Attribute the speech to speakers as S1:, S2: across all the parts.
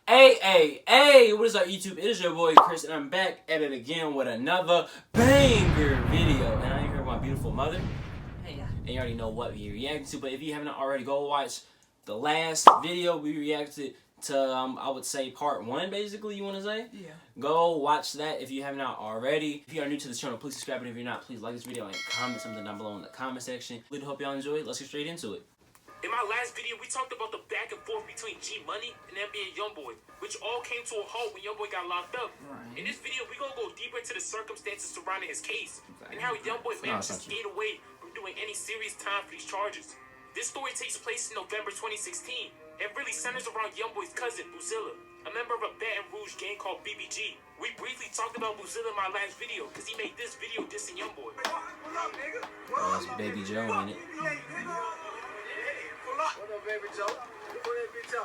S1: Hey, what is up YouTube? It is your boy Chris and I'm back at it again with another banger video. And I'm here with my beautiful mother.
S2: Hey.
S1: And you already know what we reacted to, but if you haven't already, go watch the last video we reacted to, I would say part 1 basically, you want to say?
S2: Yeah.
S1: Go watch that if you have not already. If you are new to this channel, please subscribe, and if you're not, please like this video and comment something down below in the comment section. Really hope y'all enjoy it. Let's get straight into it.
S3: In my last video, we talked about the back and forth between G Money and NBA Youngboy, which all came to a halt when Youngboy got locked up.
S2: Right.
S3: In this video, we're going to go deeper into the circumstances surrounding his case and how Youngboy managed to skate away from doing any serious time for these charges. This story takes place in November 2016 and really centers around Youngboy's cousin, Bruzilla, a member of a Baton Rouge gang called BBG. We briefly talked about Bruzilla in my last video because he made this video dissing Youngboy.
S1: Oh, that's Baby Joe in it.
S4: What up, Baby Joe? What up, Baby Joe?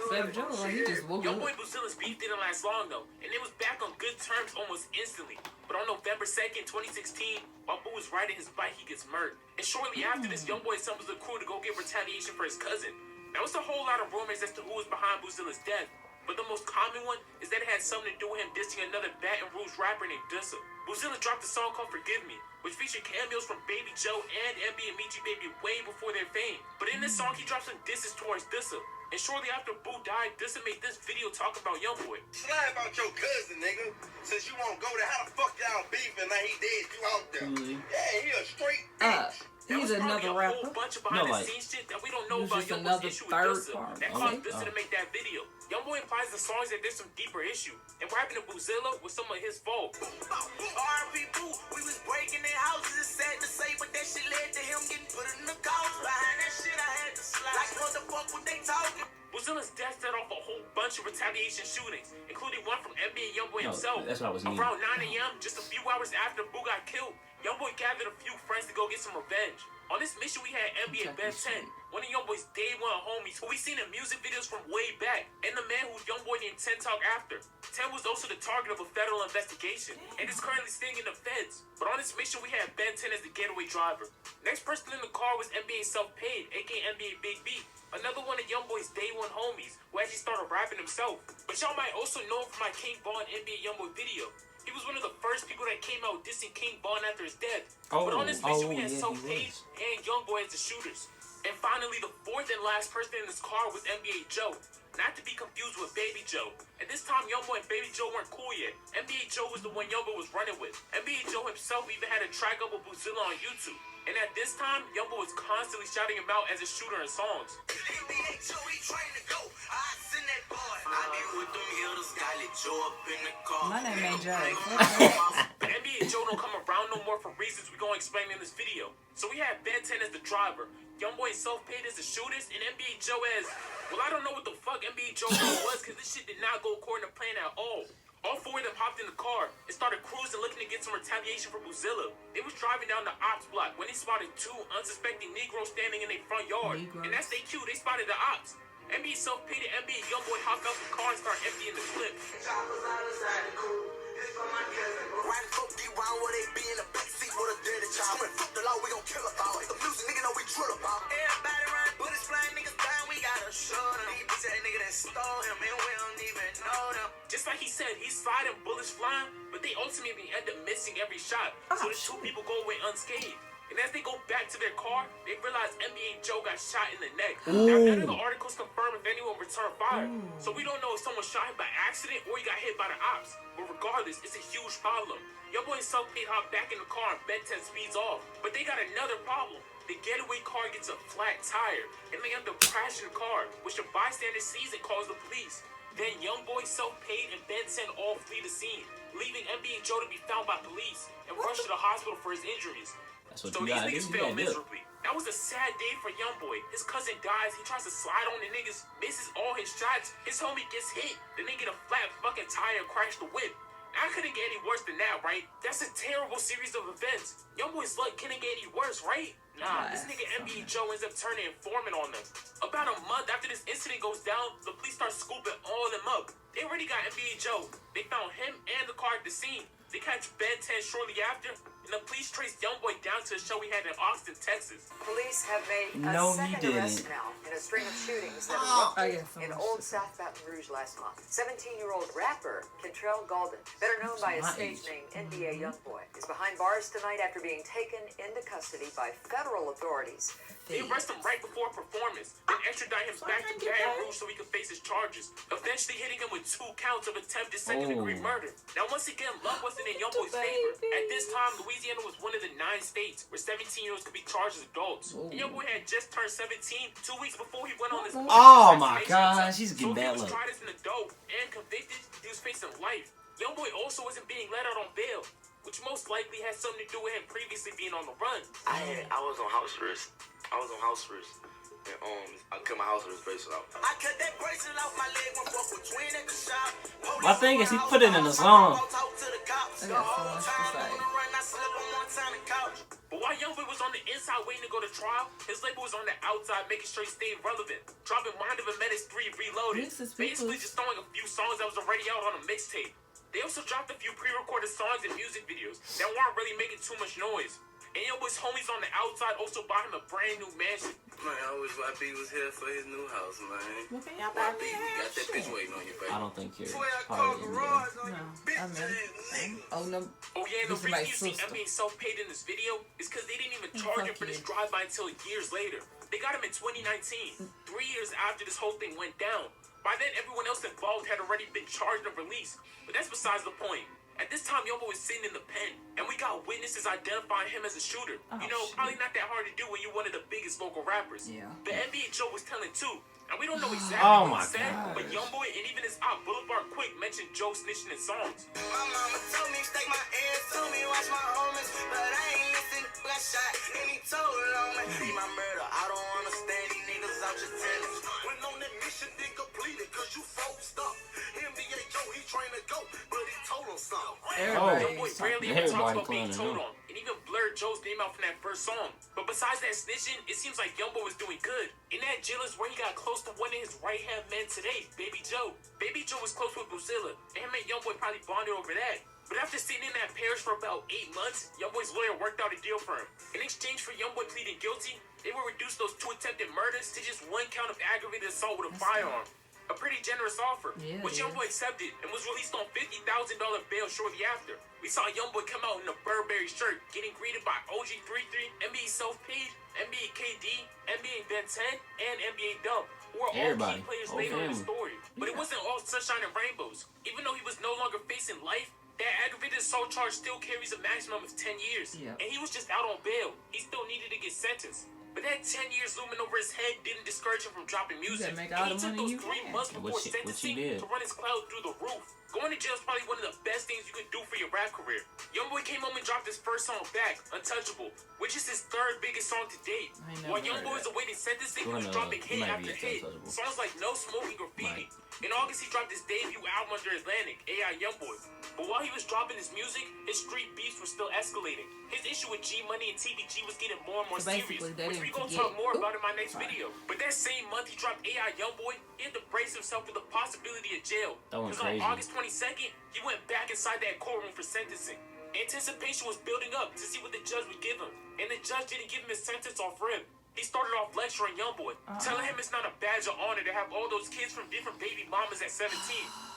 S2: Baby Joe, like he just woke up.
S3: Youngboy Bruzilla's beef didn't last long though, and it was back on good terms almost instantly. But on November 2nd, 2016, while Boo was riding his bike, he gets murdered. And shortly after this, Youngboy assembles a crew to go get retaliation for his cousin. Now, it's a whole lot of rumors as to who was behind Bruzilla's death, but the most common one is that it had something to do with him dissing another Baton Rouge rapper named Dissa. Bruzilla dropped a song called Forgive Me, which featured cameos from Baby Joe and MB and Michi Baby way before their fame. But in this song, he dropped some disses towards Dissa. And shortly after Boo died, Dissa made this video talking about Youngboy.
S4: Slide about your cousin, nigga. Since you won't go there, how the fuck y'all beefing like he dead? You out there? Yeah, he a straight bitch.
S2: He's another rapper.
S3: A whole bunch of behind the scenes shit that we don't know about
S2: just
S3: Youngboy's
S2: another
S3: issue with
S2: third
S3: Dissa
S2: part.
S3: that caused Dissa to make that video. Youngboy implies the songs that there's some deeper issue, and what happened to Bruzilla was some of his fault.
S5: R.P. Boo, we was breaking their houses. It's sad to say, but that shit led to him getting put in the couch. Behind that shit, I had to slide. Like, what the fuck were they talking?
S3: Bruzilla's death set off a whole bunch of retaliation shootings, including one from NBA Youngboy himself.
S1: That's what I was needing.
S3: Around 9 a.m., just a few hours after Boo got killed, Youngboy gathered a few friends to go get some revenge. On this mission, we had NBA Ben 10, one of Youngboy's day one homies, who we seen in music videos from way back, and the man who Youngboy named 10 talk after. 10 was also the target of a federal investigation, and is currently staying in the feds. But on this mission, we had Ben 10 as the getaway driver. Next person in the car was NBA Self-Paid, aka NBA Big B, another one of Youngboy's day one homies, who actually started rapping himself. But y'all might also know him from my King Von NBA Youngboy video. He was one of the first people that came out dissing King Von after his death. But on this mission, we had Self-Paid and Youngboy as the shooters. And finally, the fourth and last person in this car was NBA Joe. Not to be confused with Baby Joe. At this time, Youngboy and Baby Joe weren't cool yet. NBA Joe was the one Youngboy was running with. NBA Joe himself even had a track up with Bruzilla on YouTube. And at this time, Youngboy was constantly shouting him out as a shooter in songs.
S5: NBA Joe, he trying to go. I send that boy. I be with them hitters, got it Joe up in the car.
S2: My name ain't Joe.
S3: But NBA Joe don't come around no more for reasons we're going to explain in this video. So we had Ben 10 as the driver, Youngboy and Self-Paid as the shooters, and NBA Joe as, well, I don't know what the fuck NBA Joe was, because this shit did not go according to plan at all. All four of them hopped in the car and started cruising looking to get some retaliation from Bruzilla. They was driving down the ops block when they spotted two unsuspecting Negroes standing in their front yard. And that's their cue, they spotted the ops. NBA Self-Paid and NBA Youngboy hopped out the car and started emptying the clip.
S5: Riding 50 round where they be in the backseat with a dirty child. Fuck the law, we gon' kill about it. The music nigga know we drill about. Everybody run, bullets flying, niggas dying, we gotta show them. These bitch that nigga that stole him, and we don't even know them.
S3: Just like he said, he's sliding, bullets flying, but they ultimately end up missing every shot. So the two people go away unscathed. And as they go back to their car, they realize NBA Joe got shot in the neck. Now, none of the articles confirm if anyone returned fire. So we don't know if someone shot him by accident or he got hit by the ops. But regardless, it's a huge problem. Youngboy and Self-Paid hop back in the car and Ben 10 speeds off. But they got another problem. The getaway car gets a flat tire, and they end up crashing the car, which the bystander sees and calls the police. Then Youngboy, Self-Paid, and Ben 10 all flee the scene, leaving NBA Joe to be found by police and rushed to the hospital for his injuries.
S1: That's what
S3: So
S1: you
S3: these
S1: gotta
S3: niggas
S1: do.
S3: failed miserably. That was a sad day for Youngboy. His cousin dies, he tries to slide on the niggas, misses all his shots, his homie gets hit, then they get a flat fucking tire and crash the whip. I couldn't get any worse than that, right? That's a terrible series of events. Youngboy's luck couldn't get any worse, right? Nah, this nigga NBA Joe ends up turning informant on them. About a month after this incident goes down, the police start scooping all of them up. They already got NBA Joe. They found him and the car at the scene. They catch Ben 10 shortly after, and the police traced Youngboy down to a show he had in Austin, Texas.
S6: Police have made
S1: No,
S6: a
S1: he
S6: second arrest
S1: didn't.
S6: now in a string of shootings that
S2: Oh,
S6: erupted
S2: yeah,
S6: in
S2: someone
S6: Old
S2: said
S6: South Baton Rouge last month. 17-year-old rapper Kentrell Golden, better known by his
S2: My
S6: stage
S2: age.
S6: name NBA Youngboy, is behind bars tonight after being taken into custody by federal authorities.
S3: They arrest him right before a performance, then extradite him back to Baton Rouge so he could face his charges, eventually hitting him with 2 counts of attempted second-degree murder. Now, once again, luck wasn't in Youngboy's favor. At this time, Louisiana was one of the 9 states where 17-year-olds could be charged as adults. And Youngboy had just turned 17 2 weeks before he went on this.
S1: Oh my gosh, he's
S3: So
S1: getting
S3: if he
S1: bad
S3: was
S1: luck.
S3: tried as an adult and convicted, he was facing life. Youngboy also wasn't being let out on bail, which most likely had something to do with him previously being on the run.
S5: I was on house arrest. And, I cut my house arrest bracelet out. I cut that bracelet off my leg when fuck with twin at the shop.
S1: My thing is he put it in the song.
S2: I got so much to say.
S3: But while Youngboy was on the inside waiting to go to trial, his label was on the outside making sure he stayed relevant, dropping Mind of a Menace 3 Reloaded,
S2: This is
S3: basically
S2: people's-
S3: just throwing a few songs that was already out on a mixtape. They also dropped a few pre-recorded songs and music videos that weren't really making too much noise. And Youngboy's homies on the outside also bought him a brand new mansion.
S5: Man, I wish YB was here for his new house, man.
S2: Well, can y'all buy me
S5: YB, you got that bitch
S2: shit?
S5: waiting on you, baby.
S1: I don't think you're
S5: 12
S1: part
S5: car
S1: of the NBA.
S5: garage on
S2: No,
S5: you, bitch
S2: I mean,
S5: ass nigga.
S2: oh no.
S3: Oh yeah, and the
S2: This is my
S3: reason you see
S2: sister.
S3: NBA self-paid in this video is because they didn't even charge him for this drive-by until years later. They got him in 2019, 3 years after this whole thing went down. By then, everyone else involved had already been charged and released, but that's besides the point. At this time, Youngboy was sitting in the pen, and we got witnesses identifying him as a shooter.
S2: Oh,
S3: you know,
S2: shit.
S3: probably not that hard to do when you're one of the biggest local rappers.
S2: Yeah.
S3: The NBA Joe was telling too, and we don't know exactly
S1: Oh
S3: what
S1: my
S3: he said, but
S1: gosh.
S3: Youngboy and even his op Boulevard Quick mentioned Joe snitching in songs.
S5: My mama told me, stake my ass to me, watch my homies, but I ain't listen, got shot, and he told on me, be my murder, I don't understand these niggas out your tennis. When on that mission, then completed, cause you folks up. NBA Joe, he trying to go, but he told him something.
S2: Everybody
S3: Youngboy
S2: is
S3: barely
S2: talking.
S3: ever talks
S1: Everybody
S3: about being
S1: clowning
S3: told
S1: him.
S3: on, and even blurred Joe's name out from that first song. But besides that snitching, it seems like Youngboy was doing good. In that jail is where he got close to one of his right-hand men today, Baby Joe. Baby Joe was close with Bruzilla, and him and Youngboy probably bonded over that. But after sitting in that parish for about 8 months, Youngboy's lawyer worked out a deal for him. In exchange for Youngboy pleading guilty, they would reduce those 2 attempted murders to just 1 count of aggravated assault with a firearm. A pretty generous offer,
S2: Yeah,
S3: which
S2: it
S3: Youngboy accepted and was released on $50,000 bail shortly after. We saw Youngboy come out in a Burberry shirt, getting greeted by OG33, NBA Self-Paid, NBA KD, NBA Ben 10, and NBA Dump, who are all
S1: Everybody.
S3: key players
S1: Whole
S3: later in the
S1: family.
S3: story. But it wasn't all sunshine and rainbows. Even though he was no longer facing life, that aggravated assault charge still carries a maximum of 10 years.
S2: Yeah.
S3: And he was just out on bail. He still needed to get sentenced. But that 10 years looming over his head didn't discourage him from dropping music.
S2: better make all
S3: And he
S2: the
S3: took
S2: money
S3: those
S2: you
S3: 3
S2: can.
S3: months before
S1: Which he
S3: sentencing
S1: did.
S3: to run his cloud through the roof. Going to jail is probably one of the best things you could do for your rap career. Youngboy came home and dropped his first song back, Untouchable, which is his 3rd biggest song to date.
S2: I never
S3: While
S2: heard
S3: Youngboy was
S2: that.
S3: awaiting sentencing, he was
S1: Gonna-
S3: dropping
S1: it
S3: hit
S1: might
S3: after
S1: be
S3: hit.
S1: Untouchable.
S3: Songs like No Smoking Graffiti. In August, he dropped his debut album under Atlantic, AI Youngboy. But while he was dropping his music, his street beefs were still escalating. His issue with G Money and TBG was getting more and more
S2: So basically,
S3: serious,
S2: they
S3: which we
S2: didn't
S3: gonna
S2: forget.
S3: talk more about in my next
S2: Sorry.
S3: video. But that same month, he dropped AI Youngboy. He had to brace himself for the possibility of jail.
S1: That went
S3: Because on
S1: crazy.
S3: August 22nd, he went back inside that courtroom for sentencing. Anticipation was building up to see what the judge would give him, and the judge didn't give him his sentence off rip. He started off lecturing Youngboy, telling him it's not a badge of honor to have all those kids from different baby mamas at 17.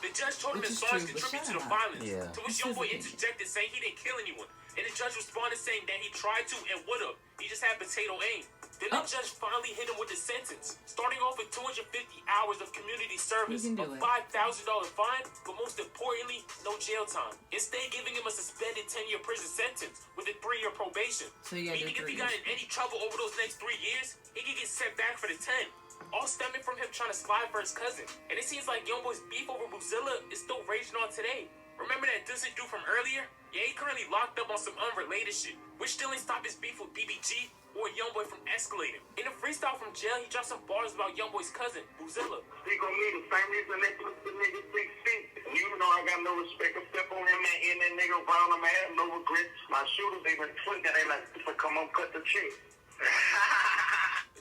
S3: The judge told him
S2: Which
S3: his
S2: is
S3: songs
S2: true, but
S3: contribute to
S2: shut
S3: the
S2: up.
S3: violence,
S1: Yeah.
S3: to which
S2: This
S3: Youngboy
S2: isn't-
S3: interjected saying he didn't kill anyone, and the judge responded saying that he tried to and would have. He just had potato aim. Then the judge finally hit him with the sentence, starting off with 250 hours of community service,
S2: You
S3: a
S2: can do it.
S3: $5,000 fine, but most importantly, no jail time. Instead, giving him a suspended 10-year prison sentence with a 3-year probation.
S2: So you gotta do
S3: Meaning if
S2: 3
S3: he got
S2: years.
S3: in any trouble over those next 3 years, he could get sent back for the 10. All stemming from him trying to slide for his cousin. And it seems like Youngboy's beef over Bruzilla is still raging on today. Remember that decent dude from earlier? Yeah, he currently locked up on some unrelated shit, which still ain't stopped his beef with BBG or Youngboy from escalating. In a freestyle from jail, he dropped some bars about Youngboy's cousin, Bruzilla.
S4: He gonna need the same reason they put the nigga 6 feet. You know I got no respect. I step on him and in that nigga around him, I have no regret. My shooters, they been tweaking. They like, come on, cut the check.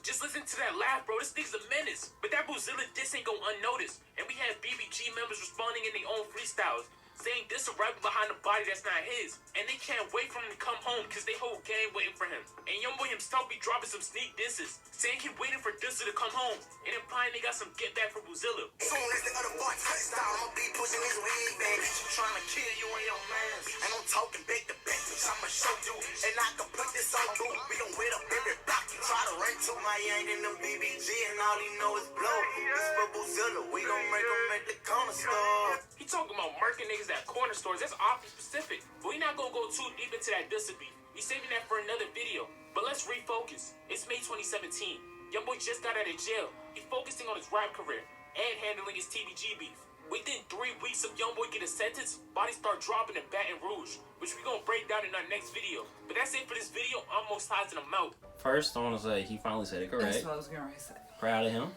S3: Just listen to that laugh, bro. This nigga's a menace. But that Bruzilla diss ain't go unnoticed. And we had BBG members responding in their own freestyles, saying this a rapper behind the body that's not his. And they can't wait for him to come home because they whole gang waiting for him. And Youngboy himself be dropping some sneak disses, saying he waiting for Dissa to come home. And implying they got some get back for Bruzilla.
S5: Soon as the other boy touchdown, I'ma be pushing his wig back. Bitch, trying to kill you and your mans. And I'm talking back to back, bitch, I'ma show you. And I can put this on you. We gon' wait up every block. You try to run to my yang in them BBG and all he know is blow. This for Bruzilla, we gon' make him at the corner store.
S3: He talking about murking niggas at corner stores. That's awfully specific. But we not gonna go too deep into that Dissa beef. We saving that for another video. But let's refocus. It's May 2017. Youngboy just got out of jail. He focusing on his rap career and handling his TBG beef. Within 3 weeks of Youngboy getting sentenced, bodies start dropping in Baton Rouge, which we gonna break down in our next video. But that's it for this video. Almost ties in the mouth.
S1: First, I want to say he finally said it correct.
S7: That's what I was going to say.
S1: Proud of him.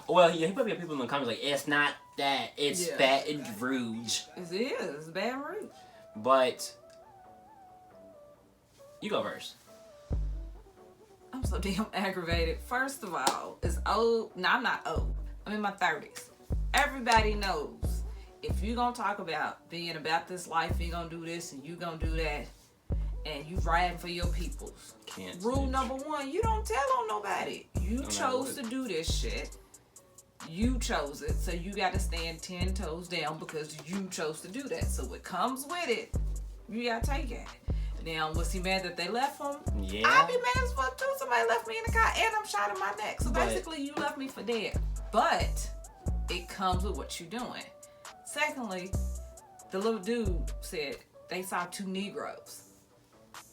S1: Well, yeah, he probably got people in the comments like, it's not that, it's
S7: Yeah.
S1: Baton Rouge.
S7: It is. It's Baton Rouge.
S1: But you go first.
S7: I'm so damn aggravated. First of all, it's old. No, I'm not old. I'm in my 30s. Everybody knows if you're going to talk about being about this life, you're going to do this and you're going to do that, and you riding for your peoples.
S1: Can't
S7: Rule
S1: snitch.
S7: number 1, you don't tell on nobody. You
S1: matter
S7: chose
S1: what.
S7: to do this shit. You chose it, so you got to stand 10 toes down because you chose to do that. So it comes with it. You got to take it. Now, was he mad that they left him?
S1: Yeah.
S7: I'd be mad as fuck too. Somebody left me in the car and I'm shot in my neck. So
S1: But-
S7: basically, you left me for dead. But it comes with what you're doing. Secondly, the little dude said they saw 2 Negroes.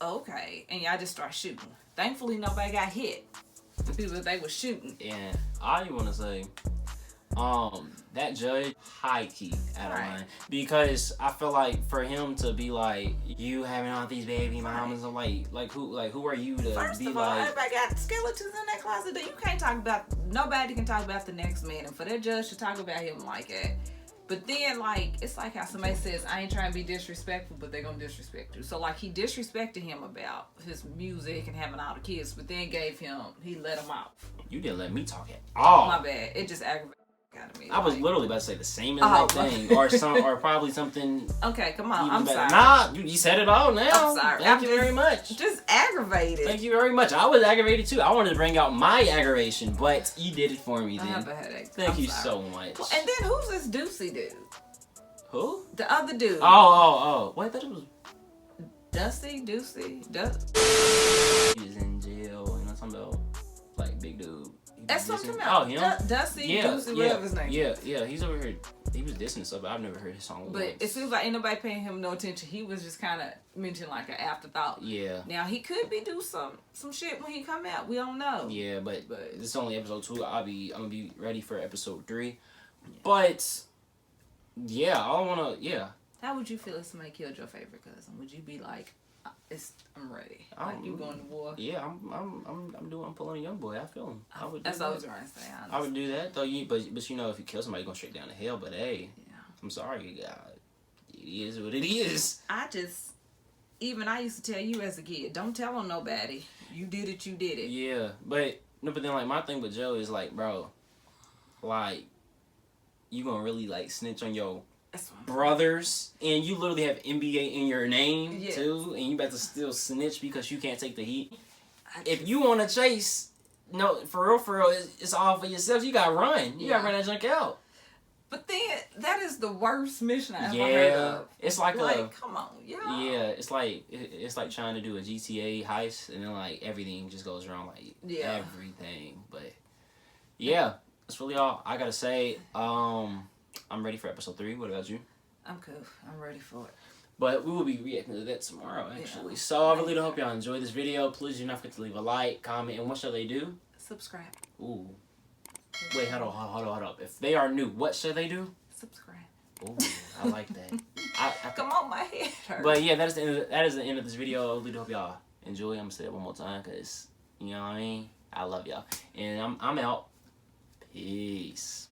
S7: Okay, and y'all just start shooting. Thankfully, nobody got hit. The people that they were shooting.
S1: And I want to say, that judge high key out of
S7: Right.
S1: line, because I feel like for him to be like, you having all these baby mamas, I'm like who are you to
S7: First
S1: be
S7: of all,
S1: like?
S7: everybody got skeletons in that closet. That you can't talk about. Nobody can talk about the next man, and for that judge to talk about him like that. But then, like, it's like how somebody says, I ain't trying to be disrespectful, but they gonna disrespect you. So, like, he disrespected him about his music and having all the kids, but then he let him out.
S1: You didn't let me talk at all.
S7: My bad. It just aggravated out of me.
S1: I was
S7: like,
S1: literally about to say the same exact thing, or probably something.
S7: okay, come on.
S1: Even
S7: I'm
S1: better.
S7: sorry.
S1: Nah, you said it all now.
S7: I'm sorry.
S1: Thank you very much.
S7: Just aggravated.
S1: Thank you very much. I was aggravated too. I wanted to bring out my aggravation, but you did it for me
S7: I
S1: then.
S7: have a headache.
S1: Thank
S7: I'm
S1: you
S7: sorry.
S1: so much.
S7: Well, and then who's this Deucey dude?
S1: Who?
S7: The other dude.
S1: Oh. Wait, I thought it was.
S7: Dusty?
S1: He was in jail, and I'm talking about like big dude. He
S7: That's
S1: was
S7: what I'm
S1: dissing-
S7: talking about.
S1: Oh, him?
S7: Dusty,
S1: Yeah,
S7: Deucey, whatever his name.
S1: yeah. He's over here. He was dissing stuff, but I've never heard his song.
S7: But
S1: once.
S7: it seems like ain't nobody paying him no attention. He was just kind of mentioned like an afterthought.
S1: Yeah.
S7: Now he could be do some shit when he come out. We don't know.
S1: Yeah, but this is only episode 2. I'm gonna be ready for episode 3. But yeah,
S7: How would you feel if somebody killed your favorite cousin? Would you be like, I'm ready. Like you going to war?
S1: Yeah, I'm pulling a Youngboy. I feel him. I would.
S7: That's
S1: do
S7: what I was
S1: that.
S7: trying to say. Honestly.
S1: I would do that though. But you know, if you kill somebody, you're going straight down to hell. But hey,
S7: Yeah.
S1: I'm sorry, God. It is what it is.
S7: I used to tell you as a kid, don't tell on nobody. You did it. You did it.
S1: Yeah, but then like my thing with Joe is like, bro, like you gonna really like snitch on your
S7: That's what
S1: brothers, and you literally have NBA in your name
S7: Yeah.
S1: too, and you about to still snitch because you can't take the heat. If you want to chase, no, for real, it's all for yourself. You gotta run. You gotta
S7: Yeah.
S1: run that junk out.
S7: But then that is the worst mission I ever
S1: Yeah,
S7: heard of.
S1: it's like
S7: Come on,
S1: yeah, it's like trying to do a GTA heist, and then like everything just goes wrong, like
S7: Yeah.
S1: everything. But yeah, that's really all I gotta say. I'm ready for episode 3. What about you?
S7: I'm cool. I'm ready for it.
S1: But we will be reacting to that tomorrow, actually.
S7: Yeah.
S1: So I really do hope y'all enjoyed this video. Please do not forget to leave a like, comment, and what shall they do?
S7: Subscribe.
S1: Ooh. Wait, hold on. If they are new, what should they do?
S7: Subscribe.
S1: Ooh, I like that. I
S7: Come on, my head hurts.
S1: But yeah, that is the end of this video. I really do hope y'all enjoy. I'm gonna say it one more time, cause you know what I mean. I love y'all, and I'm out. Peace.